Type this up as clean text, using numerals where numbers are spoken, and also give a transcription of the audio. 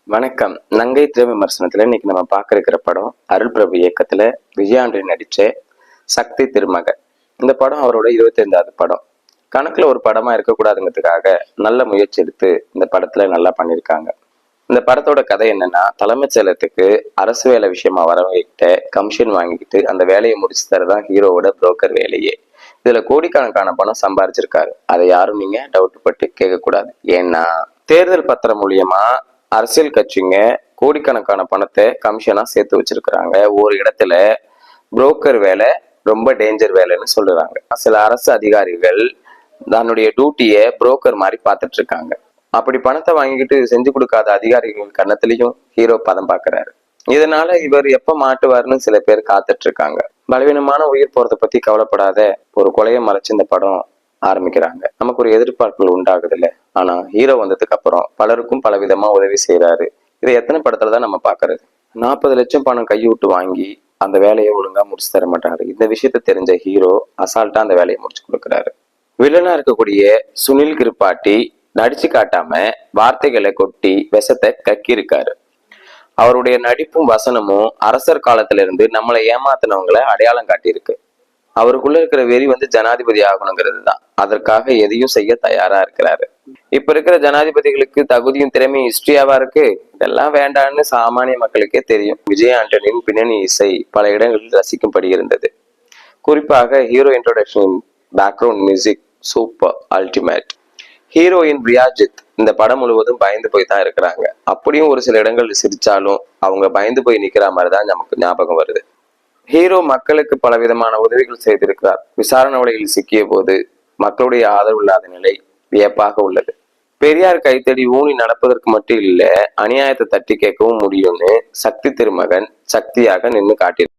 வணக்கம். நங்கை திரை விமர்சனத்துல இன்னைக்கு நம்ம பார்க்க இருக்கிற படம் அருள் பிரபு இயக்கத்துல விஜயாண்டி நடிச்ச சக்தி திருமகன். இந்த படம் அவரோட 25வது படம். கணக்குல ஒரு படமா இருக்கக்கூடாதுங்கிறதுக்காக நல்ல முயற்சி எடுத்து இந்த படத்துல நல்லா பண்ணியிருக்காங்க. இந்த படத்தோட கதை என்னன்னா, தலைமைச் செயலகத்துக்கு அரசு வேலை விஷயமா வரவங்கிட்ட கமிஷன் வாங்கிக்கிட்டு அந்த வேலையை முடிச்சு தரதான் ஹீரோவோட புரோக்கர் வேலையே. இதுல கோடிக்கணக்கான பணம் சம்பாரிச்சிருக்காரு. அதை யாரும் நீங்க டவுட் பட்டு கேட்க கூடாது. ஏன்னா தேர்தல் பத்திரம் மூலியமா அரசியல் கட்சிங்க கோடிக்கணக்கான பணத்தை கமிஷனா சேர்த்து வச்சிருக்கிறாங்க. ஒரு இடத்துல புரோக்கர் வேலை ரொம்ப டேஞ்சர் வேலைன்னு சொல்றாங்க. சில அரசு அதிகாரிகள் தன்னுடைய டியூட்டியை புரோக்கர் மாதிரி பார்த்துட்டு இருக்காங்க. அப்படி பணத்தை வாங்கிக்கிட்டு செஞ்சு கொடுக்காத அதிகாரிகள் கண்ணத்திலையும் ஹீரோ பதம் பார்க்கிறாரு. இதனால இவர் எப்ப மாட்டுவாருன்னு சில பேர் காத்துட்டு இருக்காங்க. பலவீனமான உயிர் போறதை பத்தி கவலைப்படாத ஒரு கொலையை மறைச்சு இந்த படம் ஆரம்பிக்கிறாங்க. நமக்கு ஒரு எதிர்பார்ப்புகள் உண்டாகுது இல்ல. ஆனா ஹீரோ வந்ததுக்கு அப்புறம் பலருக்கும் பல விதமா உதவி செய்யறாரு. இதை எத்தனை படத்துலதான் நம்ம பாக்குறது. 40 லட்சம் பணம் கைவிட்டு வாங்கி அந்த வேலையை ஒழுங்கா முடிச்சு தர மாட்டாரு. இந்த விஷயத்த தெரிஞ்ச ஹீரோ அசால்ட்டா அந்த வேலையை முடிச்சு கொடுக்குறாரு. வில்லனா இருக்கக்கூடிய சுனில் கிருப்பாட்டி நடிச்சு காட்டாம வார்த்தைகளை கொட்டி விஷத்தை கக்கி இருக்காரு. அவருடைய நடிப்பும் வசனமும் அரசர் காலத்துல இருந்து நம்மளை ஏமாத்தினவங்களை அடையாளம் காட்டியிருக்கு. அவருக்குள்ள இருக்கிற வெறி ஜனாதிபதி ஆகணுங்கிறது தான். அதற்காக எதையும் செய்ய தயாரா இருக்கிறாரு. இப்ப இருக்கிற ஜனாதிபதிகளுக்கு தகுதியும் திறமையும் ஹிஸ்டரியாவா இருக்கு. இதெல்லாம் வேண்டான்னு சாமானிய மக்களுக்கே தெரியும். விஜய் ஆண்டனியின் பின்னணி இசை பல இடங்களில் ரசிக்கும்படி இருந்தது. குறிப்பாக hero introduction background music super ultimate. Heroine Priyajit இந்த படம் முழுவதும் பயந்து போய் தான் இருக்கிறாங்க. அப்படியும் ஒரு சில இடங்கள் சிரிச்சாலும் அவங்க பயந்து போய் நிக்கிற மாதிரிதான் நமக்கு ஞாபகம் வருது. ஹீரோ மக்களுக்கு பல விதமான உதவிகள் செய்திருக்கிறார். விசாரணை வலையில் சிக்கிய போது மக்களுடைய ஆதரவு இல்லாத நிலை வியப்பாக உள்ளது. பெரியார் கைத்தடி ஊனி நடப்பதற்கு மட்டும் இல்ல, அநியாயத்தை தட்டி கேட்கவும் முடியும்னு சக்தி திருமகன் சக்தியாக நின்று காட்டினார்.